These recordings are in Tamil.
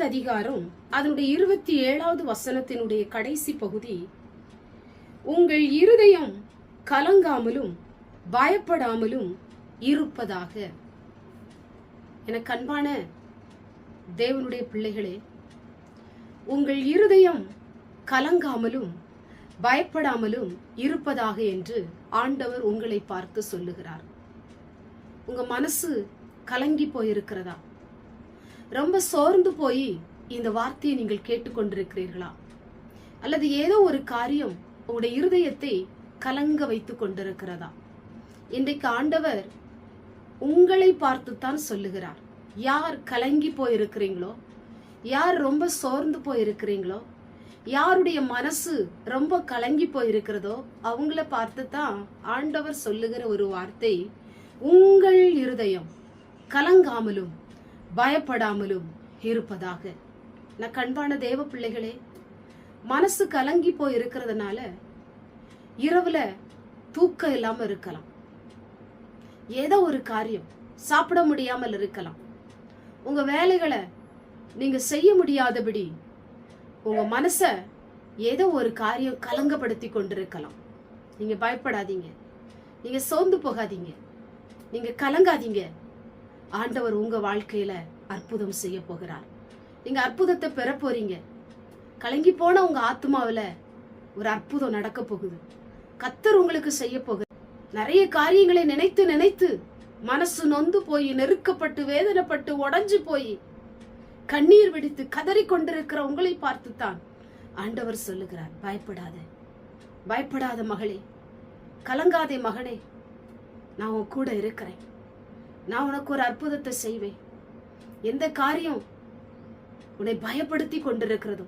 6வது அதிகாரம் அதனுடைய 27வது வசனத்தினுடைய கடைசி பகுதி, உங்கள் இருதயம் கலங்காமலும் பயப்படாமலும் இருப்பதாக. எனக்கு அன்பான தேவனுடைய பிள்ளைகளே, உங்கள் இருதயம் கலங்காமலும் பயப்படாமலும் இருப்பதாக என்று ஆண்டவர் உங்களை பார்த்து சொல்லுகிறார். உங்க மனசு கலங்கி போயிருக்கிறதா? ரொம்ப சோர்ந்து போய் இந்த வார்த்தையை நீங்கள் கேட்டுக்கொண்டிருக்கிறீர்களா? அல்லது ஏதோ ஒரு காரியம் உங்களுடைய இருதயத்தை கலங்க வைத்துக் கொண்டிருக்கிறதா? இன்றைக்கு ஆண்டவர் உங்களை பார்த்துத்தான் சொல்லுகிறார். யார் கலங்கி போயிருக்கிறீங்களோ, யார் ரொம்ப சோர்ந்து போயிருக்கிறீங்களோ, யாருடைய மனசு ரொம்ப கலங்கி போயிருக்கிறதோ அவங்கள பார்த்து தான் ஆண்டவர் சொல்லுகிற ஒரு வார்த்தை, உங்கள் இருதயம் கலங்காமலும் பயப்படாமலும் இருப்பதாக. நான் கண்பான தேவ பிள்ளைகளே, மனசு கலங்கி போய் இருக்கிறதுனால இரவுல தூக்கம் இல்லாம இருக்கலாம், ஏதோ ஒரு காரியம் சாப்பிட முடியாமல் இருக்கலாம், உங்க வேலைகளை நீங்க செய்ய முடியாதபடி உங்க மனச ஏதோ ஒரு காரியம் கலங்கப்படுத்தி கொண்டிருக்கலாம். நீங்க பயப்படாதீங்க, நீங்க சோர்ந்து போகாதீங்க, நீங்க கலங்காதீங்க. ஆண்டவர் உங்க வாழ்க்கையில அற்புதம் செய்ய போகிறார். நீங்க அற்புதத்தை பெற போறீங்க. கலங்கி போன உங்க ஆத்மாவில ஒரு அற்புதம் நடக்க போகுது. கர்த்தர் உங்களுக்கு செய்ய போகுது. நிறைய காரியங்களை நினைத்து நினைத்து மனசு நொந்து போய் நெருக்கப்பட்டு வேதனைப்பட்டு உடைஞ்சு போய் கண்ணீர் வெடித்து கதறி கொண்டிருக்கிற உங்களை பார்த்துத்தான் ஆண்டவர் சொல்லுகிறார், பயப்படாத, பயப்படாத மகளே, கலங்காதே மகனே, நான் உன் கூட இருக்கிறேன். நான் உனக்கு ஒரு அற்புதத்தை செய்வேன். எந்த காரியம் உன்னை பயப்படுத்தி கொண்டிருக்கிறதோ,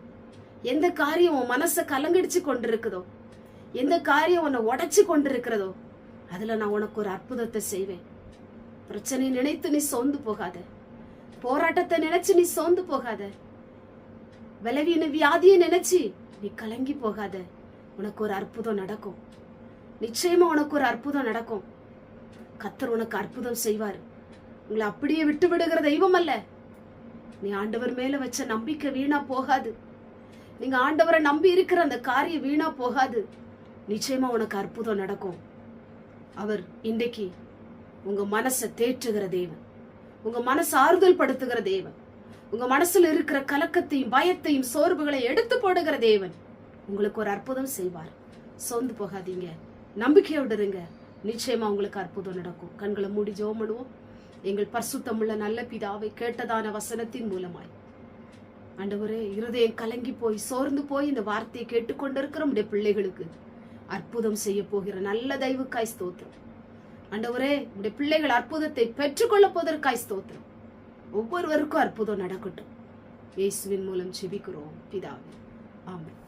எந்த காரியம் உன் மனசை கலங்கடிச்சு கொண்டிருக்குதோ, எந்த காரியம் உன்னை உடைச்சு கொண்டிருக்கிறதோ, அதுல நான் உனக்கு ஒரு அற்புதத்தை செய்வேன். பிரச்சனை நினைத்து நீ சோர்ந்து போகாத, போராட்டத்தை நினைச்சு நீ சோர்ந்து போகாத, விளைவின வியாதியை நினைச்சு நீ கலங்கி போகாத. உனக்கு ஒரு அற்புதம் நடக்கும். நிச்சயமா உனக்கு ஒரு அற்புதம் நடக்கும். கர்த்தர் உனக்கு அற்புதம் செய்வார். உங்களை அப்படியே விட்டு விடுகிற தெய்வம் அல்ல. நீ ஆண்டவர் மேல வச்ச நம்பிக்கை வீணா போகாது. நீங்க ஆண்டவரை நம்பி இருக்கிற அந்த காரியம் வீணா போகாது. நிச்சயமா உனக்கு அற்புதம் நடக்கும். அவர் இன்றைக்கு உங்க மனசை தேற்றுகிற தேவன், உங்க மனசு ஆறுதல் படுத்துகிற தேவன், உங்க மனசுல இருக்கிற கலக்கத்தையும் பயத்தையும் சோர்வுகளை எடுத்து போடுகிற தேவன் உங்களுக்கு ஒரு அற்புதம் செய்வார். சோர்ந்து போகாதீங்க, நம்பிக்கையோடு இருங்க. நிச்சயமா உங்களுக்கு அற்புதம் நடக்கும். கண்களை மூடி ஜெபம் பண்ணுவோம். எங்கள் பரிசுத்தமுள்ள நல்ல பிதாவை, கேட்டதான வசனத்தின் மூலமாய் ஆண்டவரே, இருதயம் கலங்கி போய் சோர்ந்து போய் இந்த வார்த்தையை கேட்டுக்கொண்டிருக்கிற உடைய பிள்ளைகளுக்கு அற்புதம் செய்ய போகிற நல்ல தெய்வக்காய் ஸ்தோத்திரம். ஆண்டவரே, உடைய பிள்ளைகள் அற்புதத்தை பெற்றுக்கொள்ள போவதற்காய் ஸ்தோத்திரம். ஒவ்வொருவருக்கும் அற்புதம் நடக்கட்டும். இயேசுவின் மூலம் ஜெபிக்கிறோம் பிதாவே, ஆமென்.